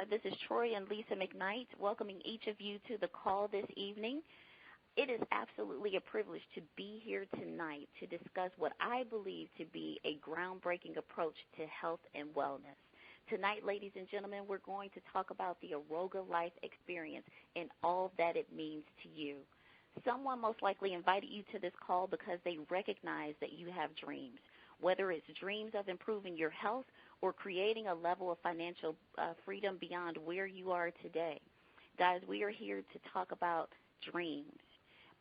This is Troy and Lisa McKnight welcoming each of you to the call this evening. It is absolutely a privilege to be here tonight to discuss what I believe to be a groundbreaking approach to health and wellness. Tonight, ladies and gentlemen, we're going to talk about the Aroga Life experience and all that it means to you. Someone most likely invited you to this call because they recognize that you have dreams, whether it's dreams of improving your health or creating a level of financial freedom beyond where you are today. Guys, we are here to talk about dreams.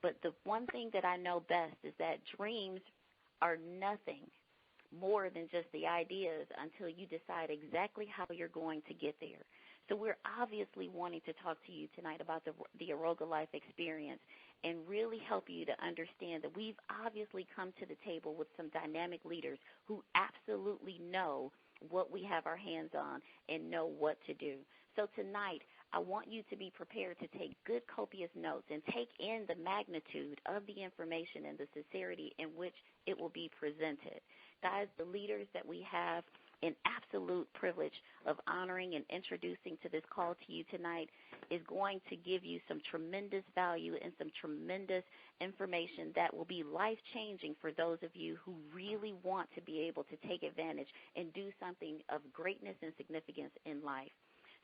But the one thing that I know best is that dreams are nothing more than just the ideas until you decide exactly how you're going to get there. So we're obviously wanting to talk to you tonight about the Aroga Life experience and really help you to understand that we've obviously come to the table with some dynamic leaders who absolutely know what we have our hands on and know what to do. So tonight, I want you to be prepared to take good, copious notes and take in the magnitude of the information and the sincerity in which it will be presented. Guys, the leaders that we have an absolute privilege of honoring and introducing to this call to you tonight is going to give you some tremendous value and some tremendous information that will be life-changing for those of you who really want to be able to take advantage and do something of greatness and significance in life.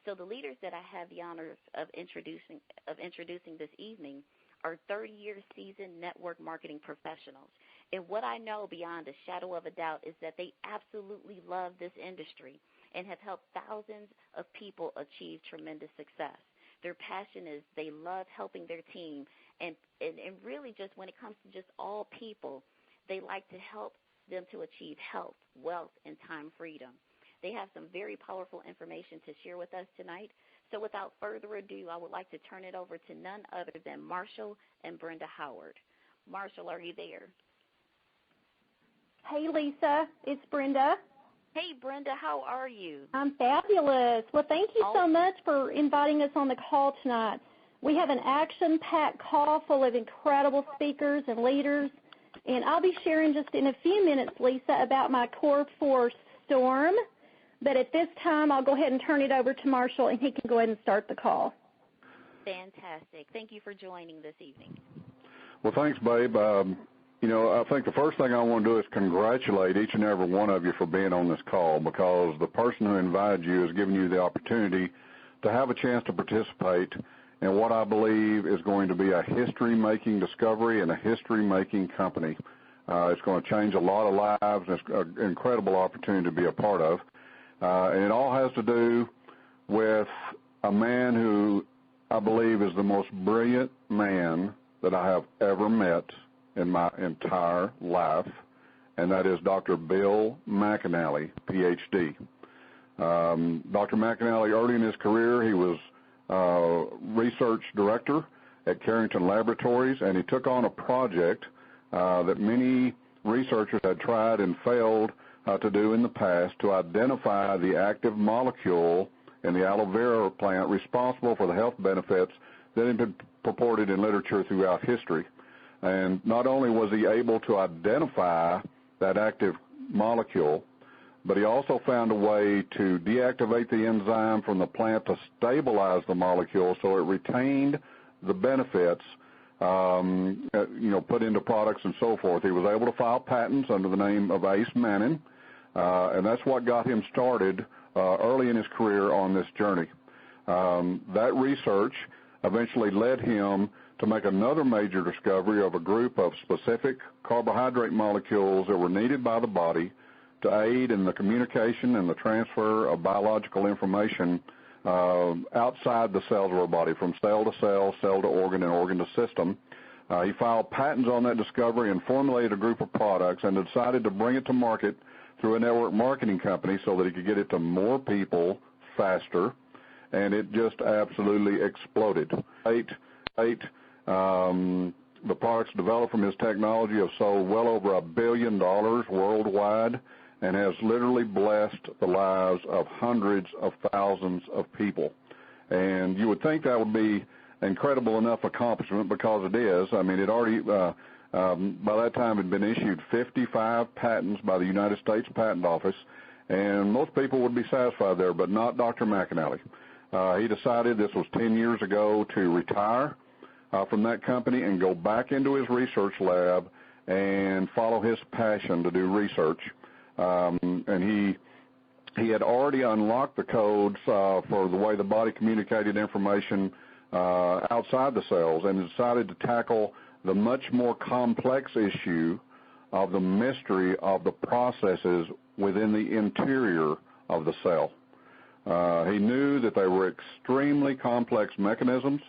So the leaders that I have the honor of introducing this evening are 30-year seasoned network marketing professionals. And what I know beyond a shadow of a doubt is that they absolutely love this industry and have helped thousands of people achieve tremendous success. Their passion is they love helping their team, and really just when it comes to just all people, they like to help them to achieve health, wealth, and time freedom. They have some very powerful information to share with us tonight. So without further ado, I would like to turn it over to none other than Marshall and Brenda Howard. Marshall, are you there? Hey, Lisa. It's Brenda. Hey, Brenda. How are you? I'm fabulous. Well, thank you so much for inviting us on the call tonight. We have an action-packed call full of incredible speakers and leaders, and I'll be sharing just in a few minutes, Lisa, about my Core 4 Storm. But at this time, I'll go ahead and turn it over to Marshall, and he can go ahead and start the call. Fantastic. Thank you for joining this evening. Well, thanks, babe. I think the first thing I want to do is congratulate each and every one of you for being on this call, because the person who invited you has given you the opportunity to have a chance to participate in what I believe is going to be a history-making discovery and a history-making company. It's going to change a lot of lives, and it's an incredible opportunity to be a part of. And it all has to do with a man who I believe is the most brilliant man that I have ever met in my entire life, and that is Dr. Bill McAnally, Ph.D. Dr. McAnally, early in his career, he was research director at Carrington Laboratories, and he took on a project that many researchers had tried and failed to do in the past, to identify the active molecule in the aloe vera plant responsible for the health benefits that had been purported in literature throughout history. And not only was he able to identify that active molecule, but he also found a way to deactivate the enzyme from the plant to stabilize the molecule so it retained the benefits put into products and so forth. He was able to file patents under the name of Ace Manning, and that's what got him started early in his career on this journey. That research eventually led him to make another major discovery of a group of specific carbohydrate molecules that were needed by the body to aid in the communication and the transfer of biological information outside the cells of our body, from cell to cell, cell to organ, and organ to system. He filed patents on that discovery and formulated a group of products and decided to bring it to market through a network marketing company so that he could get it to more people faster, and it just absolutely exploded. The products developed from his technology have sold well over $1 billion worldwide and has literally blessed the lives of hundreds of thousands of people. And you would think that would be incredible enough accomplishment, because it is. I mean, it already, by that time, had been issued 55 patents by the United States Patent Office, and most people would be satisfied there, but not Dr. McAnally. He decided, this was 10 years ago, to retire from that company and go back into his research lab and follow his passion to do research. And he had already unlocked the codes for the way the body communicated information outside the cells, and decided to tackle the much more complex issue of the mystery of the processes within the interior of the cell. He knew that they were extremely complex mechanisms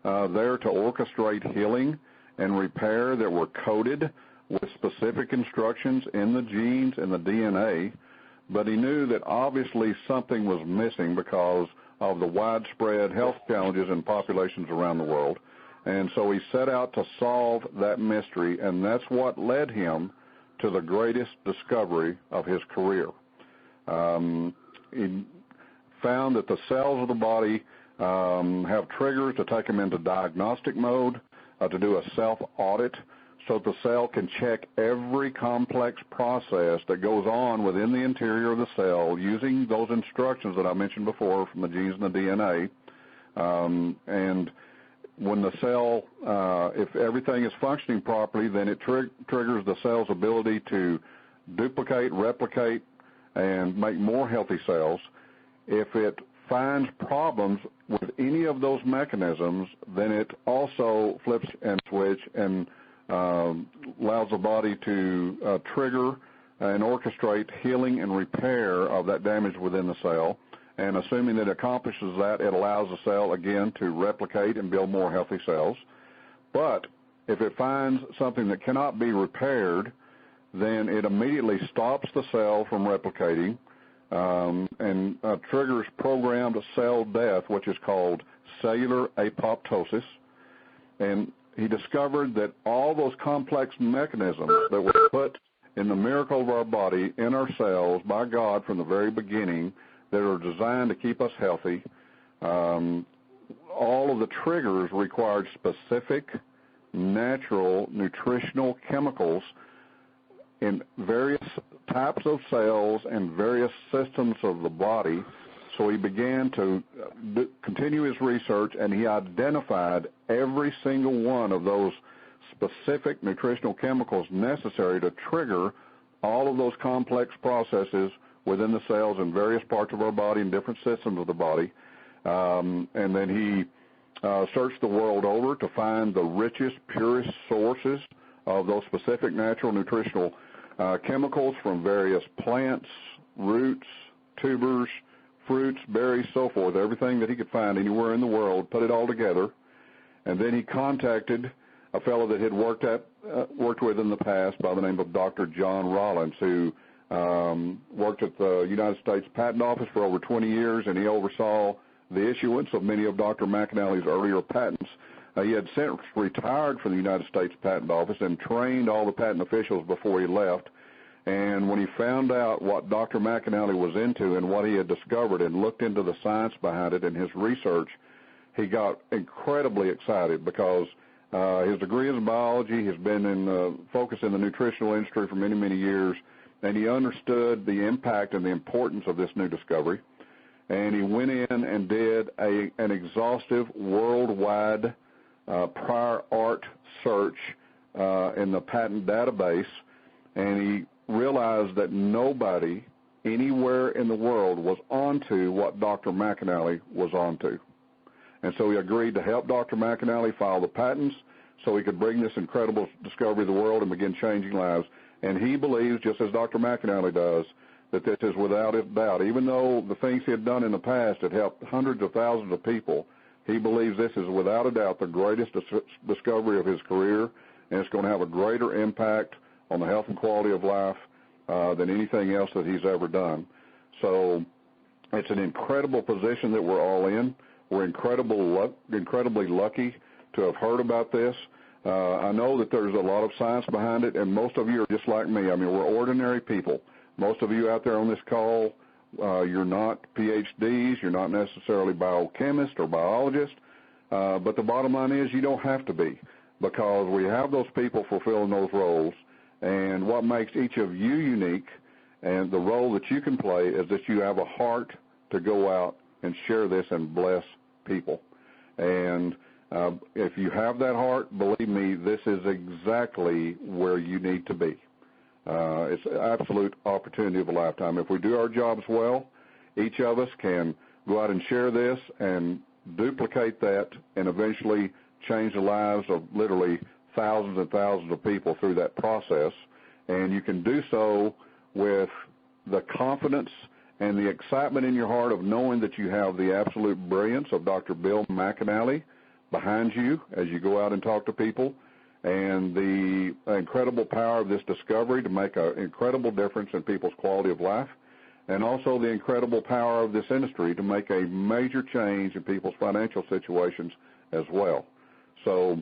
there to orchestrate healing and repair that were coded with specific instructions in the genes and the DNA, but he knew that obviously something was missing because of the widespread health challenges in populations around the world. And so he set out to solve that mystery, and that's what led him to the greatest discovery of his career. He found that the cells of the body have triggers to take them into diagnostic mode, to do a self-audit, so that the cell can check every complex process that goes on within the interior of the cell using those instructions that I mentioned before from the genes and the DNA. And when the cell, if everything is functioning properly, then it triggers the cell's ability to duplicate, replicate, and make more healthy cells. If it finds problems with any of those mechanisms, then it also flips and switch and allows the body to trigger and orchestrate healing and repair of that damage within the cell. And assuming that it accomplishes that, it allows the cell again to replicate and build more healthy cells. But if it finds something that cannot be repaired, then it immediately stops the cell from replicating and triggers programmed cell death, which is called cellular apoptosis. And he discovered that all those complex mechanisms that were put in the miracle of our body, in our cells, by God from the very beginning, that are designed to keep us healthy, all of the triggers required specific, natural, nutritional chemicals in various types of cells and various systems of the body. So he began to continue his research, and he identified every single one of those specific nutritional chemicals necessary to trigger all of those complex processes within the cells in various parts of our body and different systems of the body. And then he searched the world over to find the richest, purest sources of those specific natural nutritional chemicals from various plants, roots, tubers, fruits, berries, so forth, everything that he could find anywhere in the world, put it all together. And then he contacted a fellow that he'd worked with in the past by the name of Dr. John Rollins, who worked at the United States Patent Office for over 20 years, and he oversaw the issuance of many of Dr. McAnally's earlier patents. He had since retired from the United States Patent Office and trained all the patent officials before he left. And when he found out what Dr. McAnally was into and what he had discovered and looked into the science behind it and his research, he got incredibly excited because his degree is in biology. He's been focused in the nutritional industry for many, many years, and he understood the impact and the importance of this new discovery. And he went in and did an exhaustive worldwide prior art search in the patent database, and he realized that nobody anywhere in the world was onto what Dr. McAnally was onto. And so he agreed to help Dr. McAnally file the patents so he could bring this incredible discovery to the world and begin changing lives. And he believes, just as Dr. McAnally does, that this is without a doubt. Even though the things he had done in the past had helped hundreds of thousands of people, he believes this is without a doubt the greatest discovery of his career, and it's going to have a greater impact on the health and quality of life than anything else that he's ever done. So it's an incredible position that we're all in. We're incredibly lucky to have heard about this. I know that there's a lot of science behind it, and most of you are just like me. I mean, we're ordinary people. Most of you out there on this call, you're not PhDs, you're not necessarily biochemists or biologists, but the bottom line is you don't have to be, because we have those people fulfilling those roles. And what makes each of you unique and the role that you can play is that you have a heart to go out and share this and bless people. And if you have that heart, believe me, this is exactly where you need to be. It's an absolute opportunity of a lifetime. If we do our jobs well, each of us can go out and share this and duplicate that and eventually change the lives of literally thousands and thousands of people through that process. And you can do so with the confidence and the excitement in your heart of knowing that you have the absolute brilliance of Dr. Bill McAnally behind you as you go out and talk to people, and the incredible power of this discovery to make an incredible difference in people's quality of life, and also the incredible power of this industry to make a major change in people's financial situations as well. So,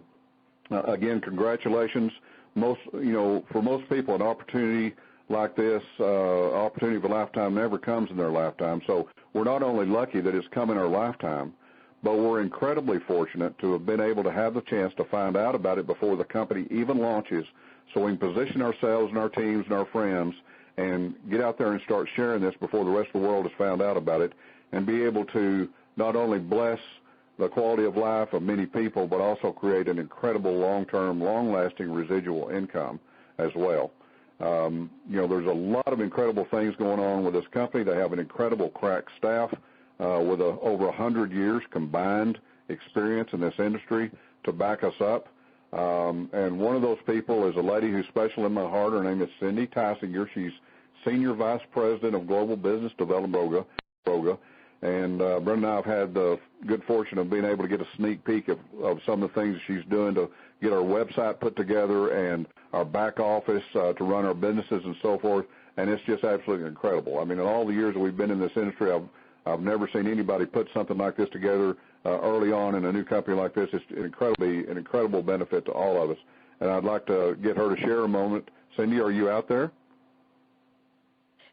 again, congratulations. For most people, an opportunity like this, opportunity of a lifetime never comes in their lifetime. So we're not only lucky that it's come in our lifetime, but we're incredibly fortunate to have been able to have the chance to find out about it before the company even launches, so we can position ourselves and our teams and our friends and get out there and start sharing this before the rest of the world has found out about it, and be able to not only bless the quality of life of many people, but also create an incredible long-term, long-lasting residual income as well. There's a lot of incredible things going on with this company. They have an incredible crack staff with over 100 years combined experience in this industry to back us up. And one of those people is a lady who's special in my heart. Her name is Cindy Tysinger. She's Senior Vice President of Global Business Development, Aroga. And Brenda and I have had the good fortune of being able to get a sneak peek of some of the things she's doing to get our website put together and our back office to run our businesses and so forth. And it's just absolutely incredible. I mean, in all the years that we've been in this industry, I've never seen anybody put something like this together early on in a new company like this. It's an incredible benefit to all of us. And I'd like to get her to share a moment. Cindy, are you out there?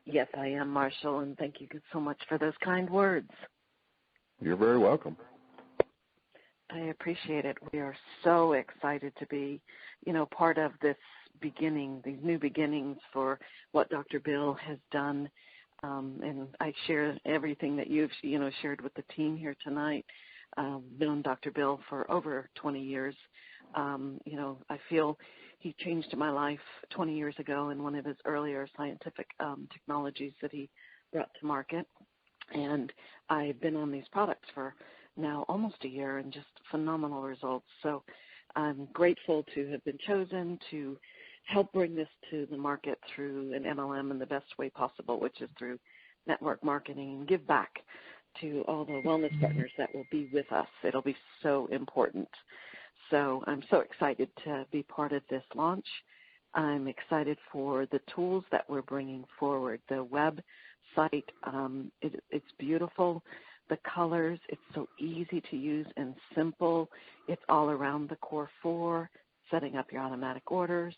Yes, I am, Marshall, and thank you so much for those kind words. You're very welcome. I appreciate it. We are so excited to be, part of this beginning, these new beginnings for what Dr. Bill has done. And I share everything that you've, shared with the team here tonight. Known Dr. Bill for over 20 years. I feel he changed my life 20 years ago in one of his earlier scientific technologies that he brought to market. And I've been on these products for now almost a year and just phenomenal results. So I'm grateful to have been chosen to help bring this to the market through an MLM in the best way possible, which is through network marketing, and give back to all the wellness partners that will be with us. It'll be so important. So I'm so excited to be part of this launch. I'm excited for the tools that we're bringing forward. The website, it's beautiful. The colors, it's so easy to use and simple. It's all around the core 4, setting up your automatic orders,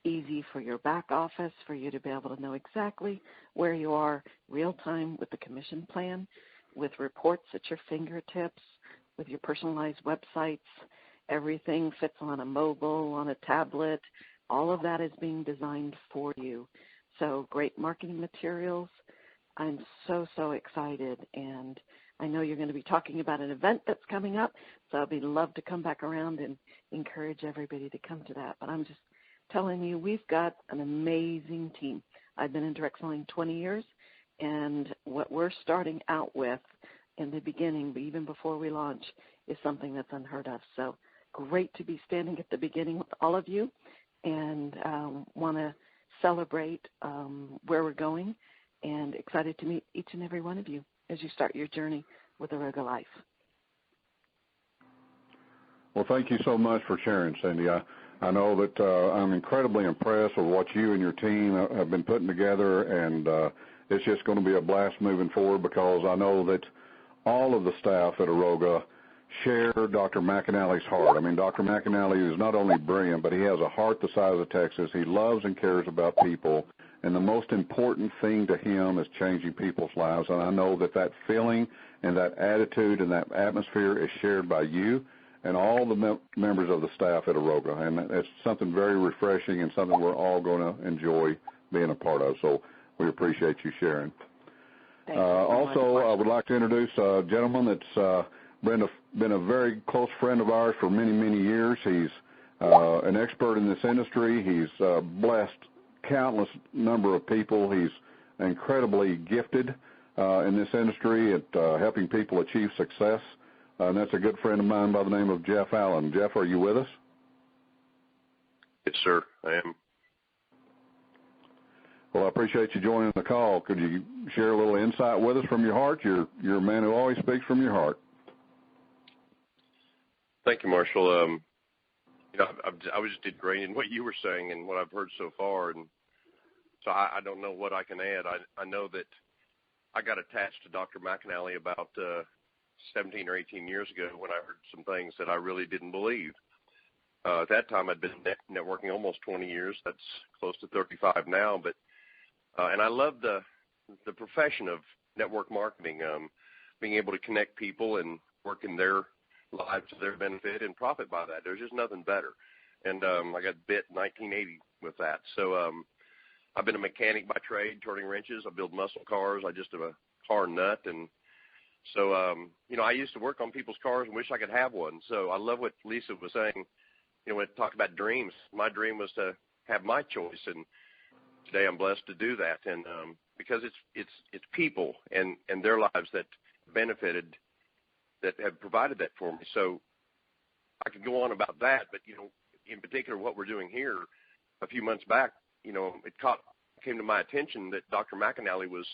easy for your back office, for you to be able to know exactly where you are real time with the commission plan, with reports at your fingertips, with your personalized websites. Everything fits on a mobile, on a tablet. All of that is being designed for you. So great marketing materials. I'm so, so excited. And I know you're going to be talking about an event that's coming up, so I'd love to come back around and encourage everybody to come to that. But I'm just telling you, we've got an amazing team. I've been in direct selling 20 years, and what we're starting out with in the beginning, but even before we launch, is something that's unheard of. So great to be standing at the beginning with all of you, and want to celebrate where we're going, and excited to meet each and every one of you as you start your journey with Aroga Life. Well, thank you so much for sharing, Cindy. I know that I'm incredibly impressed with what you and your team have been putting together, and it's just going to be a blast moving forward, because I know that all of the staff at Aroga share Dr. McAnally's heart. I mean, Dr. McAnally is not only brilliant, but he has a heart the size of Texas. He loves and cares about people, and the most important thing to him is changing people's lives. And I know that that feeling and that attitude and that atmosphere is shared by you and all the members of the staff at Aroga. And it's something very refreshing and something we're all going to enjoy being a part of. So we appreciate you sharing. Also, I would like to introduce a gentleman that's been a very close friend of ours for many, many years. He's an expert in this industry. He's blessed countless number of people. He's incredibly gifted in this industry at helping people achieve success, and that's a good friend of mine by the name of Jeff Allen. Jeff, are you with us? Yes, sir, I am. Well, I appreciate you joining the call. Could you share a little insight with us from your heart? You're a man who always speaks from your heart. Thank you, Marshall. I was just agreeing in what you were saying and what I've heard so far, and so I don't know what I can add. I know that I got attached to Dr. McAnally about 17 or 18 years ago when I heard some things that I really didn't believe. At that time, I'd been networking almost 20 years. That's close to 35 now, but and I love the profession of network marketing, being able to connect people and work in their lives to their benefit and profit by that. There's just nothing better. And I got bit in 1980 with that. So I've been a mechanic by trade, turning wrenches. I build muscle cars. I just am a car nut. And so, I used to work on people's cars and wish I could have one. So I love what Lisa was saying, when it talked about dreams. My dream was to have my choice, and today I'm blessed to do that. And because it's people and their lives that benefited, that have provided that for me. So I could go on about that, but, in particular what we're doing here a few months back, it came to my attention that Dr. McAnally was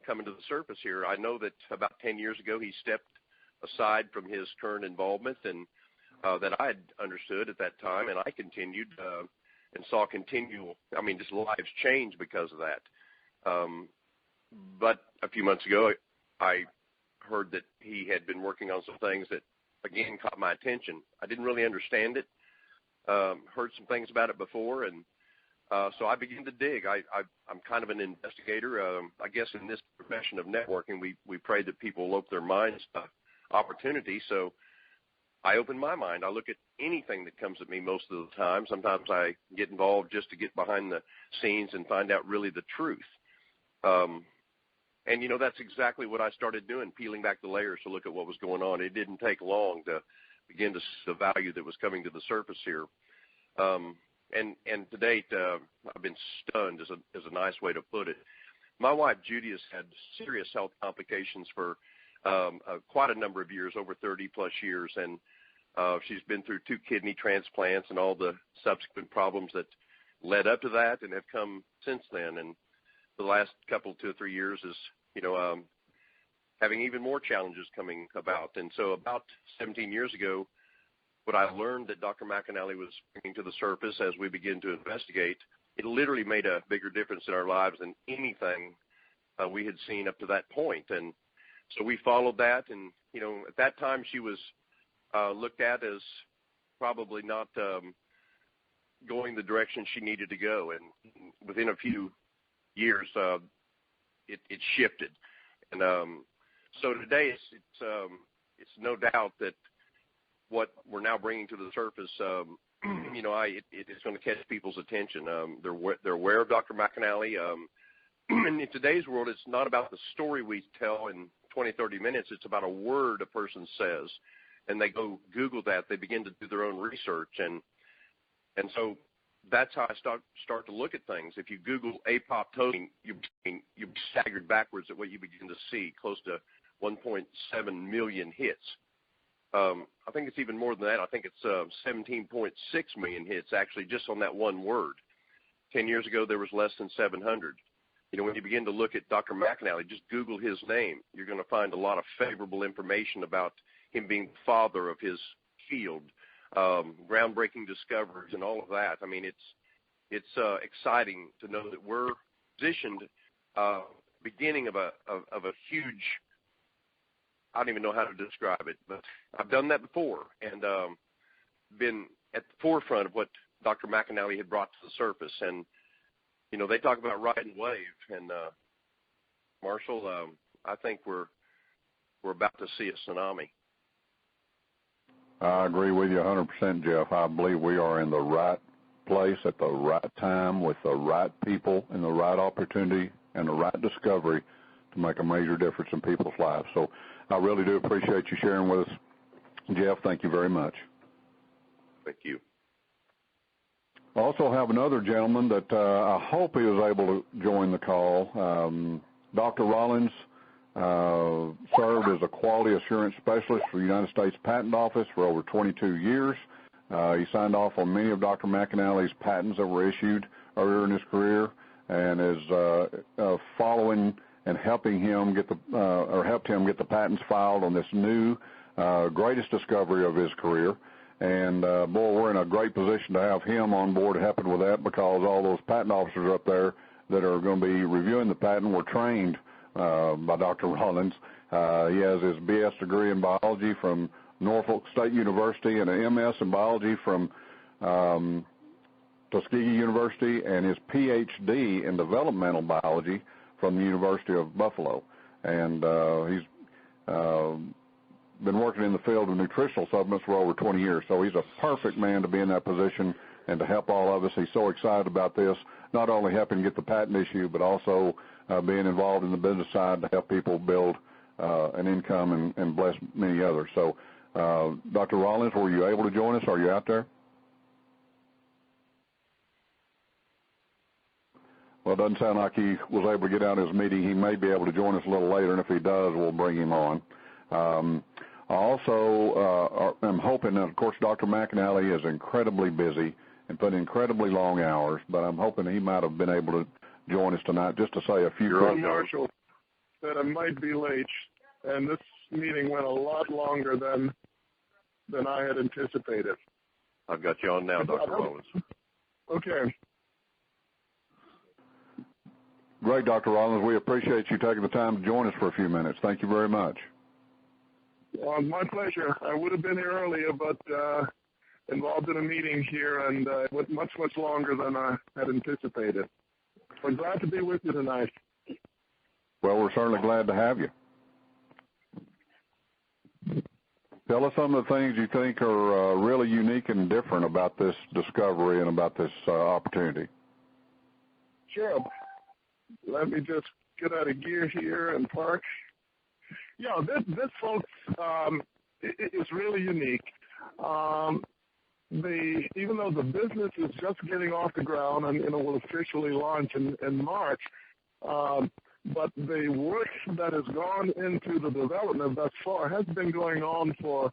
coming to the surface here. I know that about 10 years ago he stepped aside from his current involvement, and that I had understood at that time, and I continued and saw just lives change because of that. But a few months ago, I heard that he had been working on some things that, again, caught my attention. I didn't really understand it, heard some things about it before, and so I began to dig. I'm kind of an investigator. I guess in this profession of networking, we pray that people open their minds to opportunity, so I open my mind. I look at anything that comes at me most of the time. Sometimes I get involved just to get behind the scenes and find out really the truth. And, that's exactly what I started doing, peeling back the layers to look at what was going on. It didn't take long to begin to see the value that was coming to the surface here. And to date, I've been stunned is a nice way to put it. My wife, Judy, has had serious health complications for quite a number of years, over 30-plus years, and she's been through 2 kidney transplants and all the subsequent problems that led up to that and have come since then. And the last couple, 2 or 3 years is, having even more challenges coming about. And so about 17 years ago, what I learned that Dr. McAnally was bringing to the surface as we begin to investigate, it literally made a bigger difference in our lives than anything we had seen up to that point. And so we followed that. And, at that time she was looked at as probably not going the direction she needed to go. And within a few years, it shifted. And so today it's no doubt that what we're now bringing to the surface, it is going to catch people's attention. They're aware of Dr. McAnally. And in today's world, it's not about the story we tell in 20, 30 minutes. It's about a word a person says. And they go Google that. They begin to do their own research. And so that's how I start to look at things. If you Google apoptosis, you're staggered backwards at what you begin to see, close to 1.7 million hits. I think it's even more than that. I think it's 17.6 million hits, actually, just on that one word. 10 years ago, there was less than 700. When you begin to look at Dr. McAnally, just Google his name. You're going to find a lot of favorable information about him being the father of his field, groundbreaking discoveries and all of that. I mean, it's exciting to know that we're positioned beginning of a huge, I don't even know how to describe it, but I've done that before and been at the forefront of what Dr. McAnally had brought to the surface. And, they talk about ride and wave. And, Marshall, I think we're about to see a tsunami. I agree with you 100%, Jeff. I believe we are in the right place at the right time with the right people and the right opportunity and the right discovery to make a major difference in people's lives. So I really do appreciate you sharing with us. Jeff, thank you very much. Thank you. I also have another gentleman that I hope he was able to join the call. Dr. Rollins served as a quality assurance specialist for the United States Patent Office for over 22 years. He signed off on many of Dr. McAnally's patents that were issued earlier in his career, and is following and helping him get helped him get the patents filed on this new greatest discovery of his career. And boy, we're in a great position to have him on board helping with that, because all those patent officers up there that are going to be reviewing the patent were trained by Dr. Rollins. He has his BS degree in biology from Norfolk State University and an MS in biology from Tuskegee University, and his PhD in developmental biology from the University of Buffalo. And he's been working in the field of nutritional supplements for over 20 years. So he's a perfect man to be in that position and to help all of us. He's so excited about this, not only helping get the patent issue, but also being involved in the business side to help people build an income and bless many others. So, Dr. Rollins, were you able to join us? Are you out there? Well, it doesn't sound like he was able to get out of his meeting. He may be able to join us a little later, and if he does, we'll bring him on. I also am hoping that, of course, Dr. McAnally is incredibly busy and put in incredibly long hours, but I'm hoping he might have been able to join us tonight just to say a few words. Marshall, that I might be late, and this meeting went a lot longer than I had anticipated. I've got you on now, Dr. Rollins. Okay. Great, Dr. Rollins. We appreciate you taking the time to join us for a few minutes. Thank you very much. My pleasure. I would have been here earlier, but involved in a meeting here, and it went much, much longer than I had anticipated. We're glad to be with you tonight. Well, we're certainly glad to have you. Tell us some of the things you think are really unique and different about this discovery and about this opportunity. Sure. Let me just get out of gear here and park. Yeah, this folks, is really unique. Even though the business is just getting off the ground and will officially launch in March, but the work that has gone into the development thus far has been going on for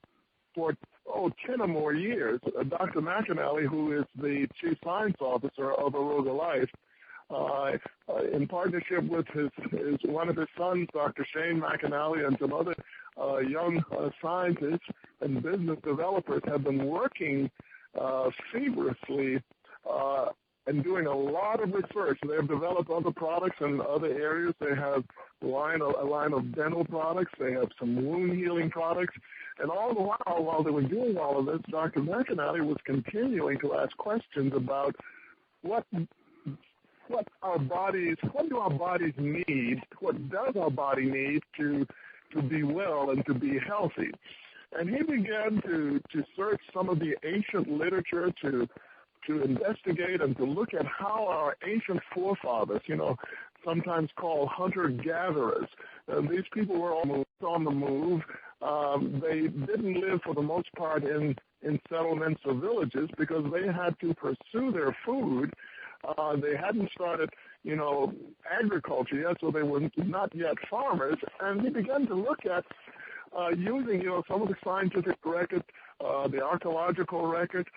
10 or more years. Dr. McAnally, who is the Chief Science Officer of Aroga Life, in partnership with one of his sons, Dr. Shane McAnally, and some other young scientists and business developers, have been working feverishly and doing a lot of research. They have developed other products in other areas. They have a line of dental products. They have some wound healing products. And all the while they were doing all of this, Dr. McAnally was continuing to ask questions about what do our bodies need? What does our body need to be well and to be healthy? And he began to search some of the ancient literature to investigate and to look at how our ancient forefathers, sometimes called hunter-gatherers, these people were on the move. They didn't live for the most part in settlements or villages because they had to pursue their food. They hadn't started, agriculture yet, so they were not yet farmers. And he began to look at using, some of the scientific record, the archaeological record,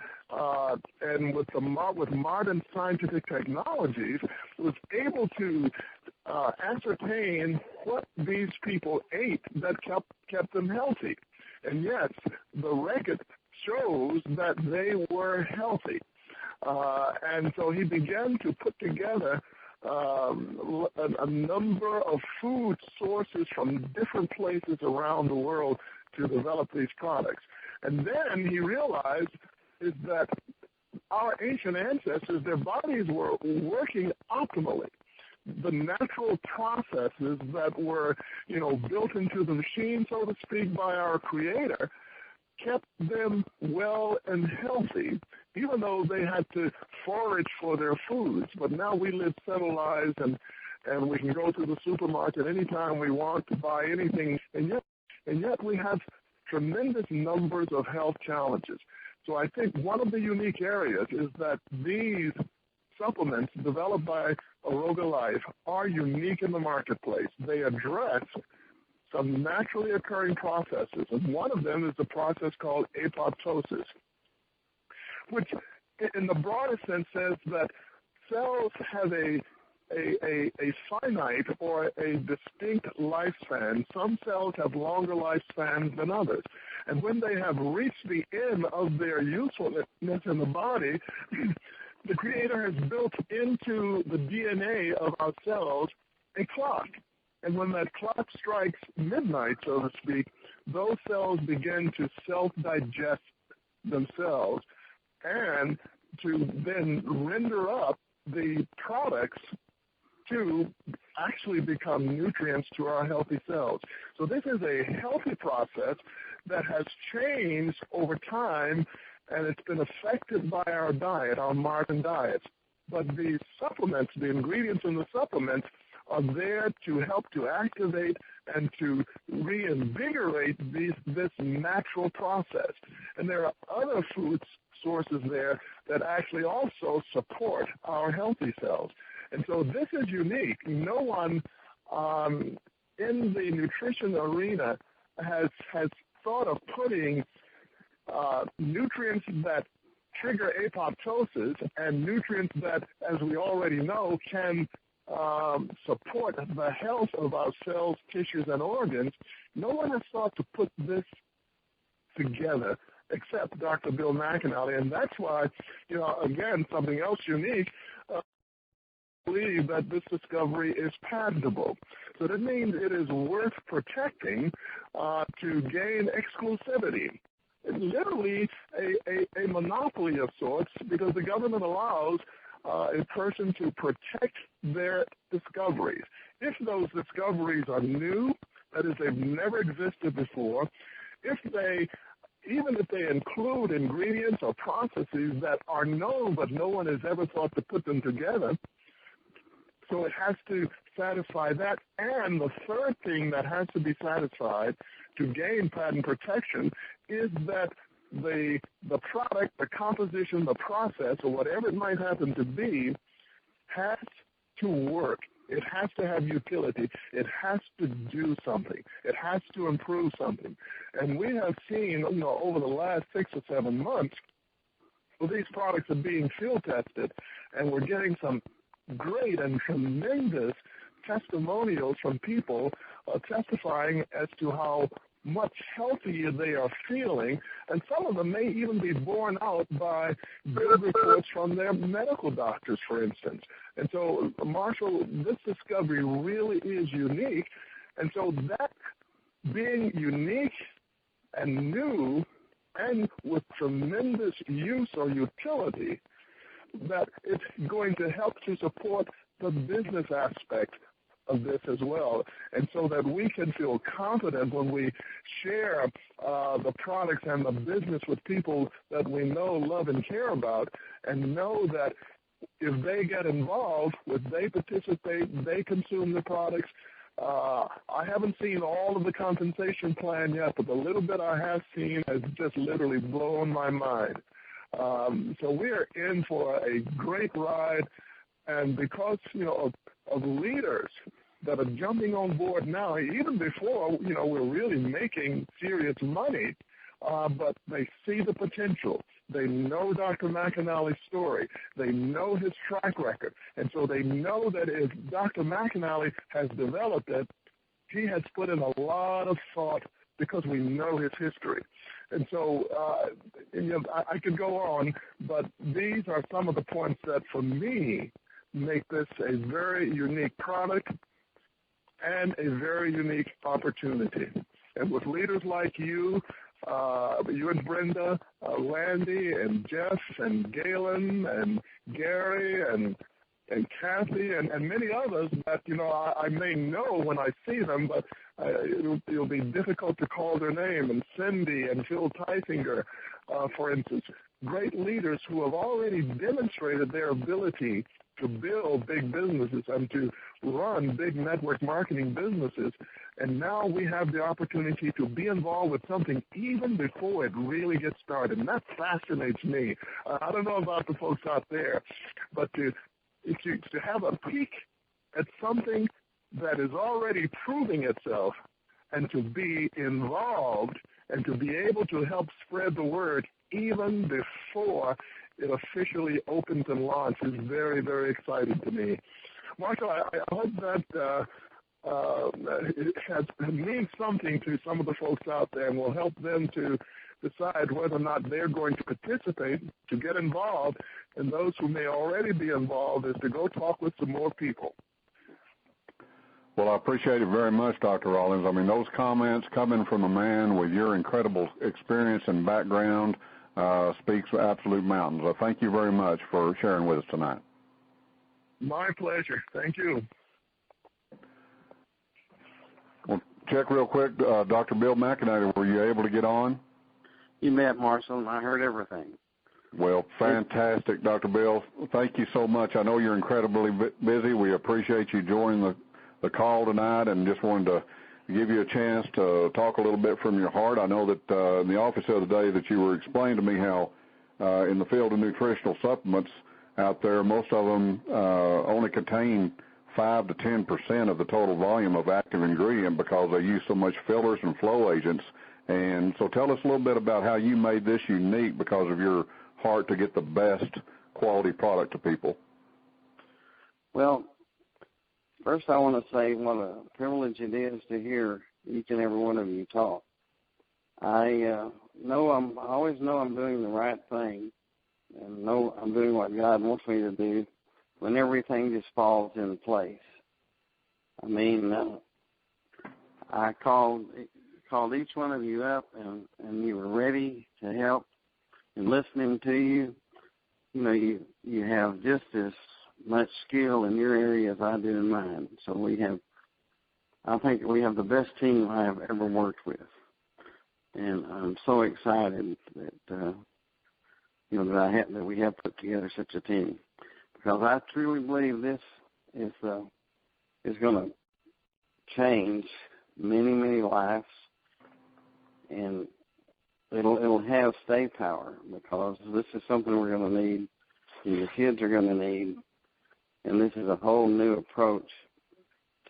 and with modern scientific technologies, was able to ascertain what these people ate that kept them healthy. And yes, the record shows that they were healthy. And so he began to put together a number of food sources from different places around the world to develop these products. And then he realized is that our ancient ancestors, their bodies were working optimally. The natural processes that were, built into the machine, so to speak, by our Creator, kept them well and healthy, even though they had to forage for their foods. But now we live settled lives, and and we can go to the supermarket anytime we want to buy anything, and yet we have tremendous numbers of health challenges. So I think one of the unique areas is that these supplements developed by Aroga Life are unique in the marketplace. They address some naturally occurring processes, and one of them is the process called apoptosis, which in the broadest sense says that cells have a finite or a distinct lifespan. Some cells have longer lifespans than others. And when they have reached the end of their usefulness in the body, the Creator has built into the DNA of our cells a clock. And when that clock strikes midnight, so to speak, those cells begin to self-digest themselves and to then render up the products to actually become nutrients to our healthy cells. So this is a healthy process that has changed over time, and it's been affected by our diet, our modern diets. But the supplements, the ingredients in the supplements, are there to help to activate and to reinvigorate this natural process. And there are other food sources there that actually also support our healthy cells. And so this is unique. No one in the nutrition arena has thought of putting nutrients that trigger apoptosis and nutrients that, as we already know, can support the health of our cells, tissues, and organs. No one has thought to put this together except Dr. Bill McAnally, and that's why, again, something else unique, I believe that this discovery is patentable. So that means it is worth protecting to gain exclusivity. It's literally a monopoly of sorts because the government allows a person to protect their discoveries. If those discoveries are new, that is, they've never existed before, even if they include ingredients or processes that are known but no one has ever thought to put them together, so it has to satisfy that. And the third thing that has to be satisfied to gain patent protection is that the product, the composition, the process, or whatever it might happen to be, has to work. It has to have utility. It has to do something. It has to improve something. And we have seen, over the last 6 or 7 months, these products are being field tested, and we're getting some great and tremendous testimonials from people testifying as to how much healthier they are feeling, and some of them may even be borne out by good reports from their medical doctors, for instance. And so, Marshall, this discovery really is unique, and so that being unique and new and with tremendous use or utility, that it's going to help to support the business aspect of this as well, and so that we can feel confident when we share the products and the business with people that we know, love, and care about, and know that if they get involved, if they participate, they consume the products. I haven't seen all of the compensation plan yet, but the little bit I have seen has just literally blown my mind. So we are in for a great ride, and because, of leaders that are jumping on board now, even before, we're really making serious money, but they see the potential. They know Dr. McAnally's story. They know his track record. And so they know that if Dr. McAnally has developed it, he has put in a lot of thought because we know his history. And so I could go on, but these are some of the points that, for me, make this a very unique product and a very unique opportunity. And with leaders like you and Brenda, Landy, and Jeff, and Galen, and Gary, and Kathy, and many others that, I may know when I see them, but it'll be difficult to call their name, and Cindy and Phil Teisinger, for instance, great leaders who have already demonstrated their ability to build big businesses and to run big network marketing businesses. And now we have the opportunity to be involved with something even before it really gets started. And that fascinates me. I don't know about the folks out there, but to have a peek at something that is already proving itself and to be involved and to be able to help spread the word even before it officially opens and launches is very, very exciting to me. Marshall, I hope that it means something to some of the folks out there and will help them to decide whether or not they're going to participate, to get involved, and those who may already be involved is to go talk with some more people. Well, I appreciate it very much, Dr. Rollins. I mean, those comments coming from a man with your incredible experience and background speaks absolute mountains. So thank you very much for sharing with us tonight. My pleasure. Thank you. Well, check real quick. Dr. Bill McInerney, were you able to get on? You bet, Marshall, and I heard everything. Well, fantastic, Dr. Bill. Thank you so much. I know you're incredibly busy. We appreciate you joining the call tonight and just wanted to give you a chance to talk a little bit from your heart. I know that in the office the other day that you were explaining to me how in the field of nutritional supplements out there, most of them only contain 5 to 10% of the total volume of active ingredient because they use so much fillers and flow agents. And so tell us a little bit about how you made this unique because of your heart to get the best quality product to people. Well, first I want to say what a privilege it is to hear each and every one of you talk. I always know I'm doing the right thing and know I'm doing what God wants me to do when everything just falls into place. I mean, I called each one of you up and you were ready to help and listening to you. You know, you have just as much skill in your area as I do in mine. So I think we have the best team I have ever worked with. And I'm so excited that, that we have put together such a team. Because I truly believe this is going to change many, many lives. And it'll have stay power because this is something we're going to need and your kids are going to need. And this is a whole new approach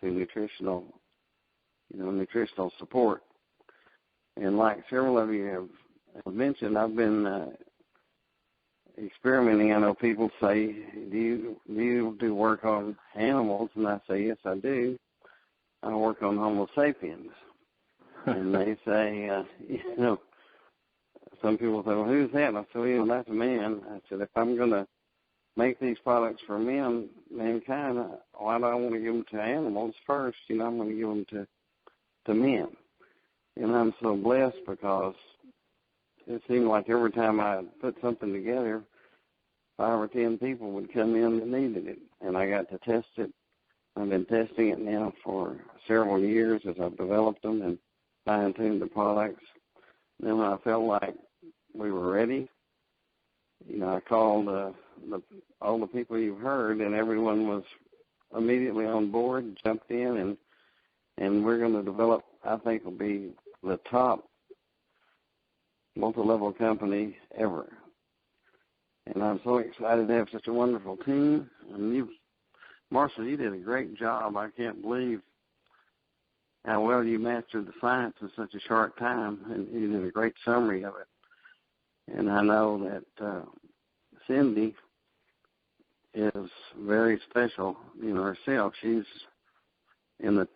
to nutritional support. And like several of you have mentioned, I've been experimenting. I know people say, do you do work on animals? And I say, yes, I do. I work on Homo sapiens. And they say, some people say, well, who's that? And I said, well, that's a man. I said, if I'm going to make these products for mankind, why do I want to give them to animals first? I'm going to give them to men. And I'm so blessed because it seemed like every time I put something together, 5 or 10 people would come in that needed it. And I got to test it. I've been testing it now for several years as I've developed them and fine-tuned the products. Then when I felt like we were ready, I called all the people you've heard, and everyone was immediately on board and jumped in, and we're going to develop, I think, will be the top multi-level company ever. And I'm so excited to have such a wonderful team. And Marshall, you did a great job. I can't believe how well you mastered the science in such a short time, and you did a great summary of it. And I know that Cindy is very special, herself. She's in the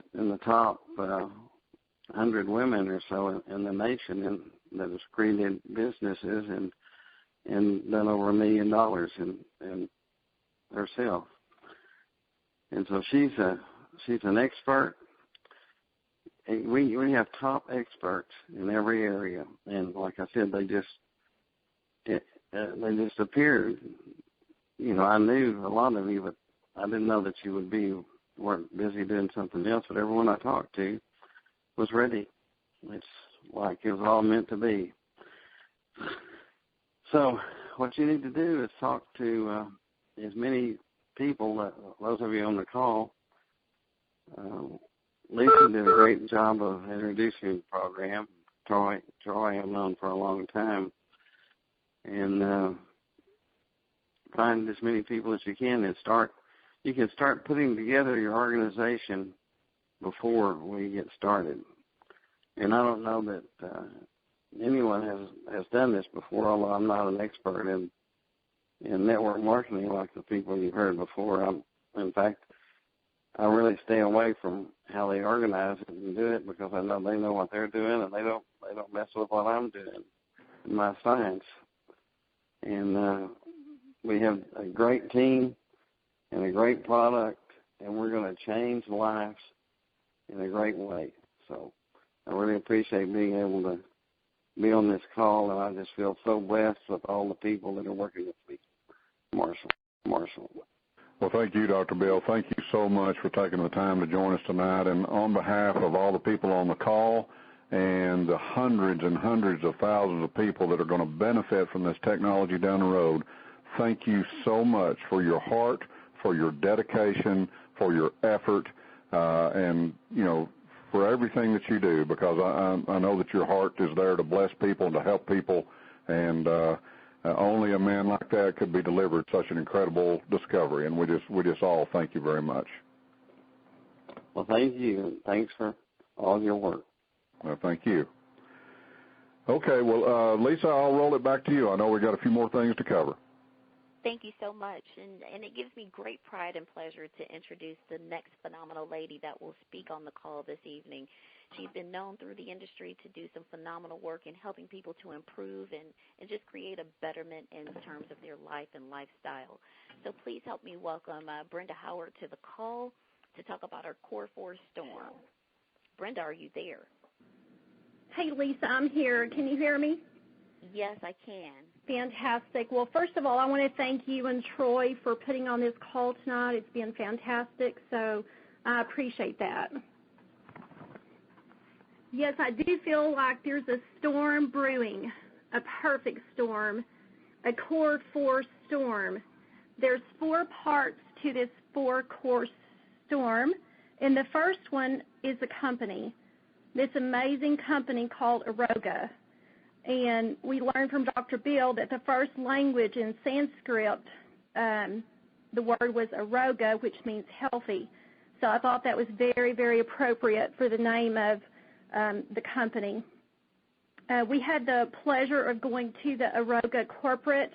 top 100 women or so in the nation that has created businesses and done over $1 million in herself. And so she's an expert. We have top experts in every area, and like I said, they just appeared. I knew a lot of you, but I didn't know that you weren't busy doing something else. But everyone I talked to was ready. It's like it was all meant to be. So what you need to do is talk to as many people, those of you on the call. Lisa did a great job of introducing the program. Troy I've known for a long time. And find as many people as you can and you can start putting together your organization before we get started. And I don't know that anyone has done this before, although I'm not an expert in network marketing like the people you've heard before. In fact, I really stay away from how they organize it and do it because I know they know what they're doing and they don't mess with what I'm doing in my science. And we have a great team and a great product, and we're going to change lives in a great way. So I really appreciate being able to be on this call, and I just feel so blessed with all the people that are working with me. Marshall. Well, thank you, Dr. Bill. Thank you so much for taking the time to join us tonight. And on behalf of all the people on the call and the hundreds and hundreds of thousands of people that are going to benefit from this technology down the road, thank you so much for your heart, for your dedication, for your effort, and, for everything that you do, because I know that your heart is there to bless people and to help people, and only a man like that could be delivered such an incredible discovery, and we just all thank you very much. Well, thank you, and thanks for all your work. Well, thank you. Okay, well, Lisa, I'll roll it back to you. I know we got a few more things to cover. Thank you so much, and it gives me great pride and pleasure to introduce the next phenomenal lady that will speak on the call this evening. She's been known through the industry to do some phenomenal work in helping people to improve and just create a betterment in terms of their life and lifestyle. So please help me welcome Brenda Howard to the call to talk about our Core 4 storm. Brenda, are you there? Hey, Lisa, I'm here. Can you hear me? Yes, I can. Fantastic. Well, first of all, I want to thank you and Troy for putting on this call tonight. It's been fantastic, so I appreciate that. Yes, I do feel like there's a storm brewing, a perfect storm, a Core 4 storm. There's 4 parts to this 4-core storm, and the first one is a company, this amazing company called Aroga. And we learned from Dr. Bill that the first language in Sanskrit, the word was Aroga, which means healthy. So I thought that was very, very appropriate for the name of the company. We had the pleasure of going to the Aroga corporate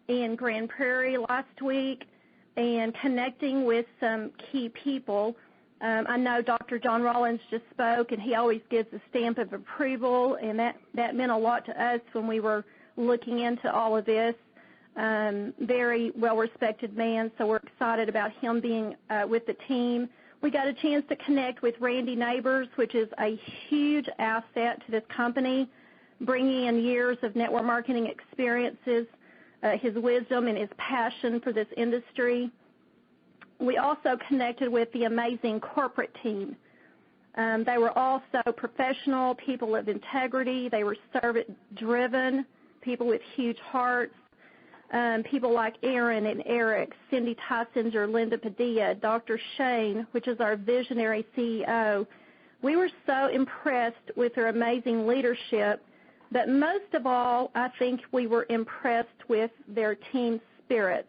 in Grand Prairie last week and connecting with some key people. I know Dr. John Rollins just spoke, and he always gives a stamp of approval, and that meant a lot to us when we were looking into all of this. Very well-respected man, so we're excited about him being with the team. We got a chance to connect with Randy Neighbors, which is a huge asset to this company, bringing in years of network marketing experiences, his wisdom and his passion for this industry. We also connected with the amazing corporate team. They were all so professional, people of integrity. They were servant-driven, people with huge hearts, people like Aaron and Eric, Cindy Tysinger, Linda Padilla, Dr. Shane, which is our visionary CEO. We were so impressed with their amazing leadership, but most of all, I think we were impressed with their team spirit.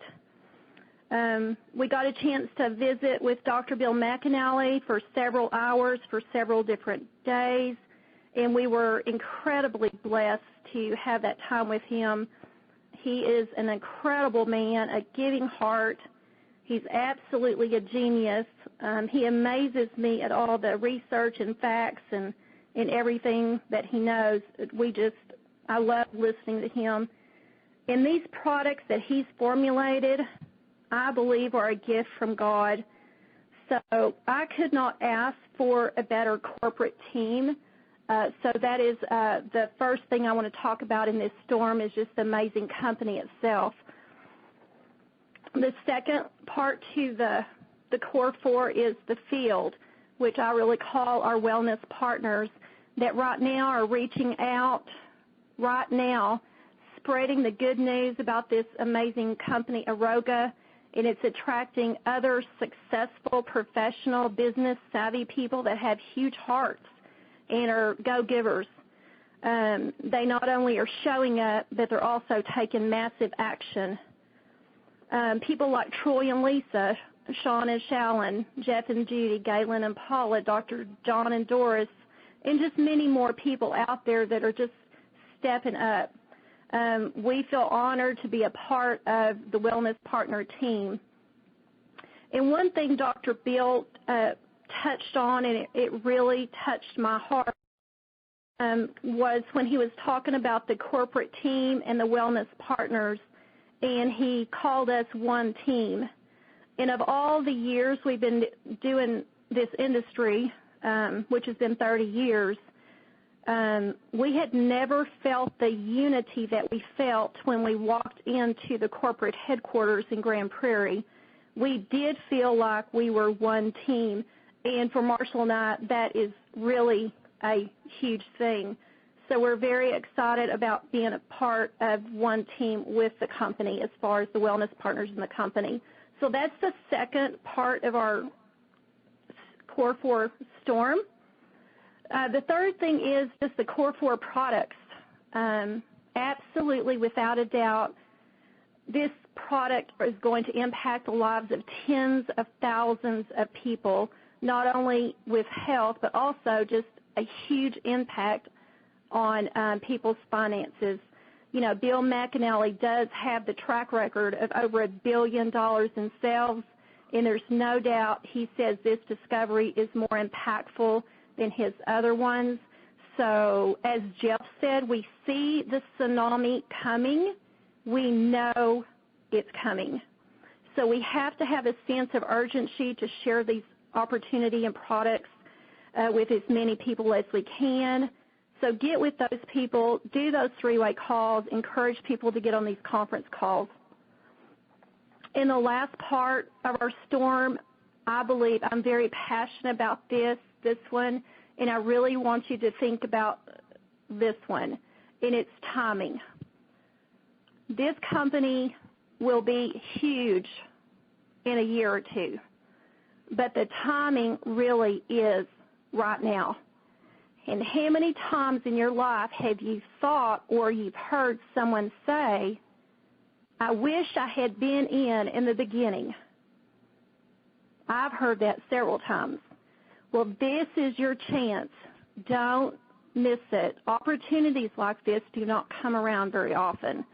We got a chance to visit with Dr. Bill McAnally for several hours, for several different days, and we were incredibly blessed to have that time with him. He is an incredible man, a giving heart. He's absolutely a genius. He amazes me at all the research and facts and everything that he knows. I love listening to him. And these products that he's formulated, I believe, are a gift from God. So I could not ask for a better corporate team. So that is the first thing I want to talk about in this storm is just the amazing company itself. The second part to the Core 4 is the field, which I really call our wellness partners that right now are reaching out right now, spreading the good news about this amazing company, Aroga, and it's attracting other successful, professional, business-savvy people that have huge hearts and are go-givers. They not only are showing up, but they're also taking massive action. People like Troy and Lisa, Sean and Shallon, Jeff and Judy, Galen and Paula, Dr. John and Doris, and just many more people out there that are just stepping up. We feel honored to be a part of the Wellness Partner team. And one thing Dr. Bill touched on, and it really touched my heart, was when he was talking about the corporate team and the Wellness Partners, and he called us one team. And of all the years we've been doing this industry, which has been 30 years, we had never felt the unity that we felt when we walked into the corporate headquarters in Grand Prairie. We did feel like we were one team, and for Marshall and I, that is really a huge thing. So we're very excited about being a part of one team with the company as far as the Wellness Partners in the company. So that's the second part of our Core 4 storm. The third thing is just the Core 4 products. Absolutely, without a doubt, this product is going to impact the lives of tens of thousands of people, not only with health, but also just a huge impact on people's finances. You know, Bill McAnally does have the track record of over $1 billion in sales, and there's no doubt he says this discovery is more impactful than his other ones. So as Jeff said, we see the tsunami coming. We know it's coming. So we have to have a sense of urgency to share these opportunity and products with as many people as we can. So get with those people, do those three-way calls, encourage people to get on these conference calls. In the last part of our storm, I believe I'm very passionate about this one, and I really want you to think about this one, and it's timing. This company will be huge in a year or two, but the timing really is right now. And how many times in your life have you thought or you've heard someone say, I wish I had been in the beginning? I've heard that several times. Well, this is your chance. Don't miss it. Opportunities like this do not come around very often.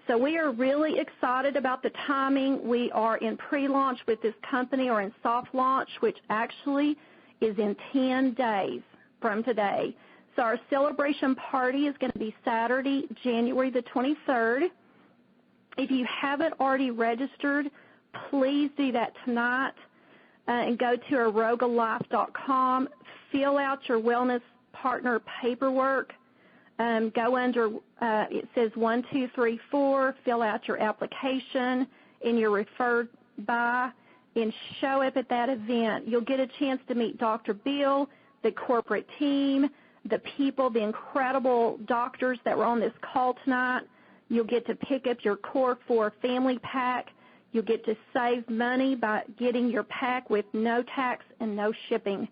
So we are really excited about the timing. We are in pre-launch with this company, or in soft launch, which actually is in 10 days from today. So our celebration party is going to be Saturday, January the 23rd. If you haven't already registered, please do that tonight and go to arogalife.com, fill out your Wellness Partner paperwork, go under, it says 1, 2, 3, 4, fill out your application and your referred by, and show up at that event. You'll get a chance to meet Dr. Bill, the corporate team, the people, the incredible doctors that were on this call tonight. You'll get to pick up your Core 4 family pack. You'll get to save money by getting your pack with no tax and no shipping.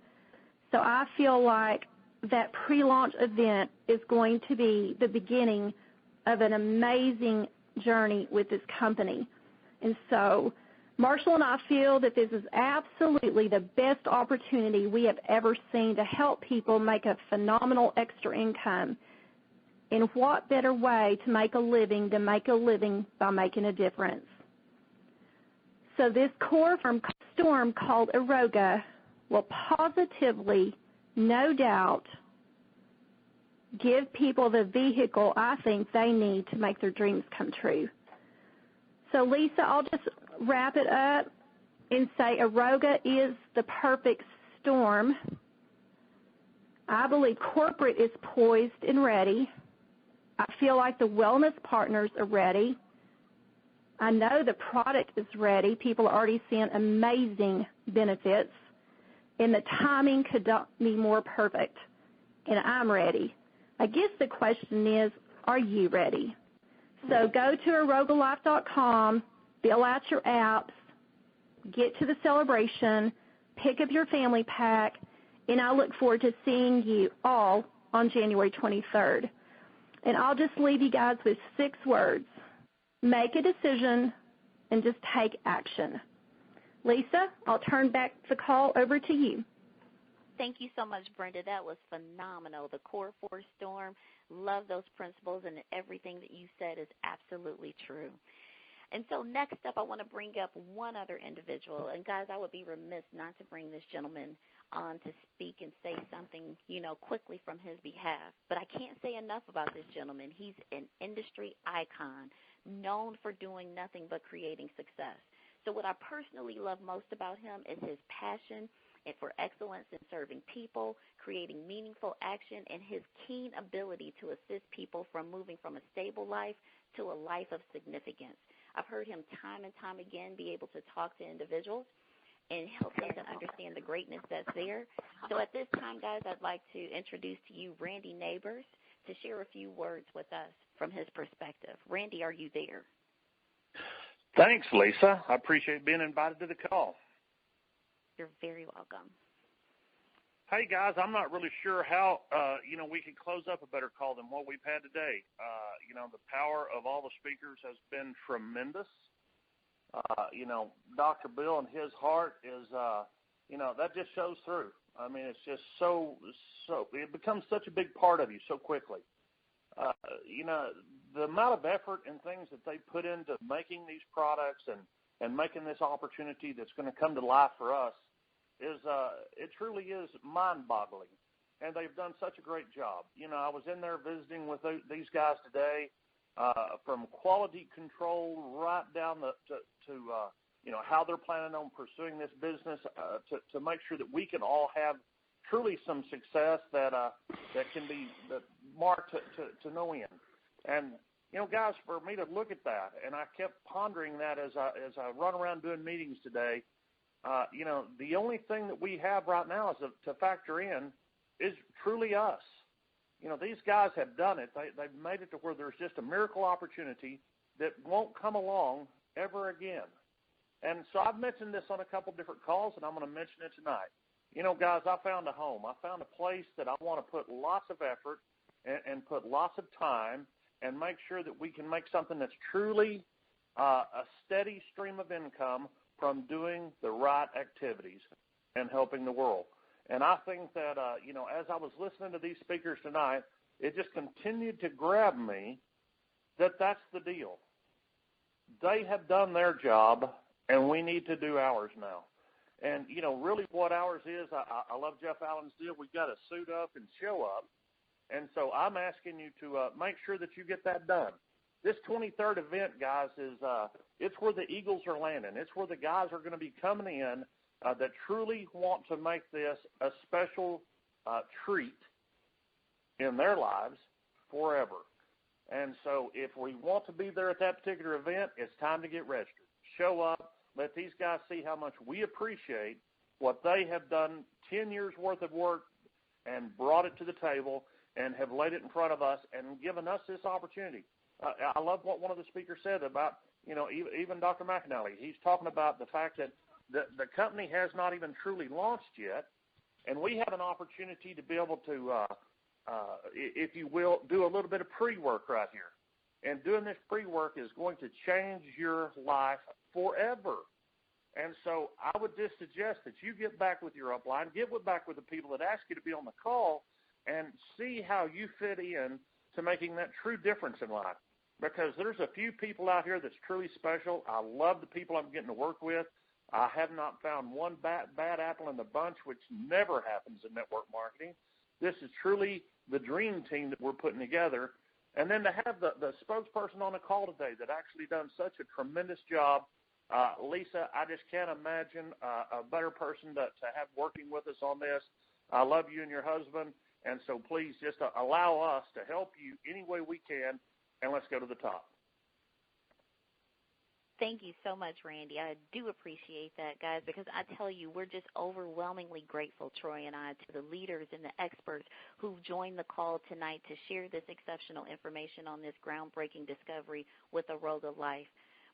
So I feel like that pre-launch event is going to be the beginning of an amazing journey with this company. And so Marshall and I feel that this is absolutely the best opportunity we have ever seen to help people make a phenomenal extra income. And what better way to make a living than make a living by making a difference? So this core storm called Aroga will positively, no doubt, give people the vehicle I think they need to make their dreams come true. So, Lisa, I'll just wrap it up and say Aroga is the perfect storm. I believe corporate is poised and ready. I feel like the Wellness Partners are ready. I know the product is ready. People are already seeing amazing benefits, and the timing could not be more perfect, and I'm ready. I guess the question is, are you ready? So go to arogalife.com, fill out your apps, get to the celebration, pick up your family pack, and I look forward to seeing you all on January 23rd. And I'll just leave you guys with 6 words. Make a decision and just take action. Lisa, I'll turn back the call over to you. Thank you so much, Brenda. That was phenomenal. The Core 4 Storm, love those principles, and everything that you said is absolutely true. And so next up, I want to bring up one other individual. And, guys, I would be remiss not to bring this gentleman on to speak and say something, quickly from his behalf. But I can't say enough about this gentleman. He's an industry icon, known for doing nothing but creating success. So what I personally love most about him is his passion and for excellence in serving people, creating meaningful action, and his keen ability to assist people from moving from a stable life to a life of significance. I've heard him time and time again be able to talk to individuals and help them to understand the greatness that's there. So at this time, guys, I'd like to introduce to you Randy Neighbors to share a few words with us from his perspective. Randy, are you there? Thanks, Lisa. I appreciate being invited to the call. You're very welcome. Hey, guys, I'm not really sure how, we can close up a better call than what we've had today. The power of all the speakers has been tremendous. Dr. Bill and his heart is, that just shows through. I mean, it's just so it becomes such a big part of you so quickly. The amount of effort and things that they put into making these products and making this opportunity that's going to come to life for us is it truly is mind-boggling, and they've done such a great job. I was in there visiting with these guys today, from quality control right down to how they're planning on pursuing this business to make sure that we can all have truly some success that can be marked to no end. And guys, for me to look at that, and I kept pondering that as I run around doing meetings today. The only thing that we have right now is to factor in is truly us. These guys have done it. They've made it to where there's just a miracle opportunity that won't come along ever again. And so I've mentioned this on a couple different calls, and I'm going to mention it tonight. Guys, I found a home. I found a place that I want to put lots of effort and put lots of time and make sure that we can make something that's truly a steady stream of income from doing the right activities and helping the world. And I think that, as I was listening to these speakers tonight, it just continued to grab me that that's the deal. They have done their job, and we need to do ours now. And, really what ours is, I love Jeff Allen's deal. We've got to suit up and show up. And so I'm asking you to make sure that you get that done. This 23rd event, guys, is it's where the Eagles are landing. It's where the guys are going to be coming in that truly want to make this a special treat in their lives forever. And so if we want to be there at that particular event, it's time to get registered. Show up. Let these guys see how much we appreciate what they have done 10 years' worth of work and brought it to the table and have laid it in front of us and given us this opportunity. I love what one of the speakers said about, even Dr. McAnally. He's talking about the fact that the company has not even truly launched yet, and we have an opportunity to be able to, if you will, do a little bit of pre-work right here. And doing this pre-work is going to change your life forever. And so I would just suggest that you get back with your upline, get back with the people that ask you to be on the call, and see how you fit in to making that true difference in life. Because there's a few people out here that's truly special. I love the people I'm getting to work with. I have not found one bad apple in the bunch, which never happens in network marketing. This is truly the dream team that we're putting together. And then to have the spokesperson on the call today that actually done such a tremendous job, Lisa, I just can't imagine a better person to have working with us on this. I love you and your husband, and so please just allow us to help you any way we can, and let's go to the top. Thank you so much, Randy. I do appreciate that, guys, because I tell you, we're just overwhelmingly grateful, Troy and I, to the leaders and the experts who've joined the call tonight to share this exceptional information on this groundbreaking discovery with Aroga Life.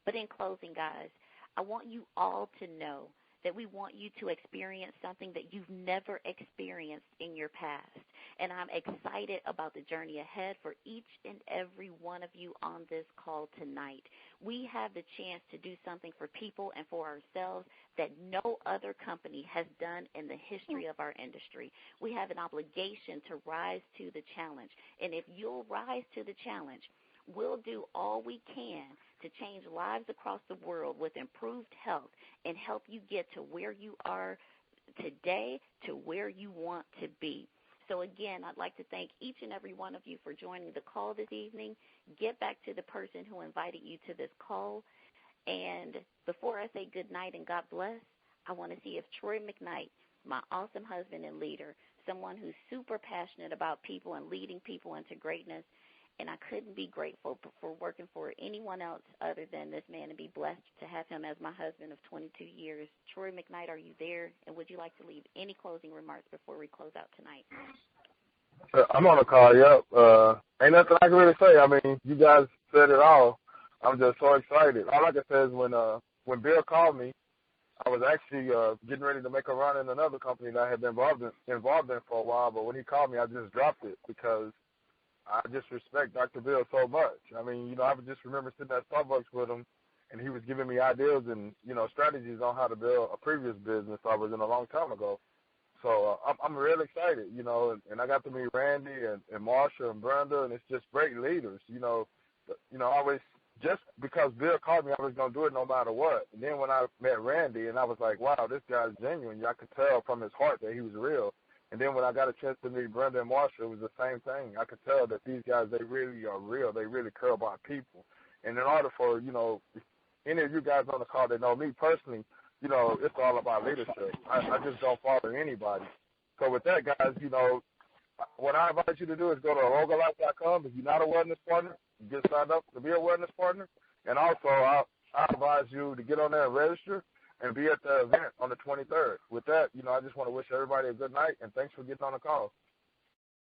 But in closing, guys, I want you all to know that we want you to experience something that you've never experienced in your past. And I'm excited about the journey ahead for each and every one of you on this call tonight. We have the chance to do something for people and for ourselves that no other company has done in the history of our industry. We have an obligation to rise to the challenge. And if you'll rise to the challenge, we'll do all we can to change lives across the world with improved health and help you get to where you are today to where you want to be. So, again, I'd like to thank each and every one of you for joining the call this evening. Get back to the person who invited you to this call. And before I say good night and God bless, I want to see if Troy McKnight, my awesome husband and leader, someone who's super passionate about people and leading people into greatness, and I couldn't be grateful for working for anyone else other than this man and be blessed to have him as my husband of 22 years. Troy McKnight, are you there? And would you like to leave any closing remarks before we close out tonight? I'm on the call, yep. Ain't nothing I can really say. I mean, you guys said it all. I'm just so excited. All I can say is when Bill called me, I was actually getting ready to make a run in another company that I had been involved in for a while, but when he called me, I just dropped it because I just respect Dr. Bill so much. I mean, I would just remember sitting at Starbucks with him, and he was giving me ideas and, strategies on how to build a previous business I was in a long time ago. So I'm really excited, and I got to meet Randy and Marsha and Brenda, and it's just great leaders, always just because Bill called me, I was going to do it no matter what. And then when I met Randy, and I was like, wow, this guy's genuine. I could tell from his heart that he was real. And then when I got a chance to meet Brenda and Marsha, it was the same thing. I could tell that these guys, they really are real. They really care about people. And in order for, any of you guys on the call that know me personally, it's all about leadership. I just don't follow anybody. So with that, guys, what I invite you to do is go to arogalife.com. If you're not a wellness partner, get signed up to be a wellness partner. And also, I advise you to get on there and register and be at the event on the 23rd. With that, I just want to wish everybody a good night, and thanks for getting on the call.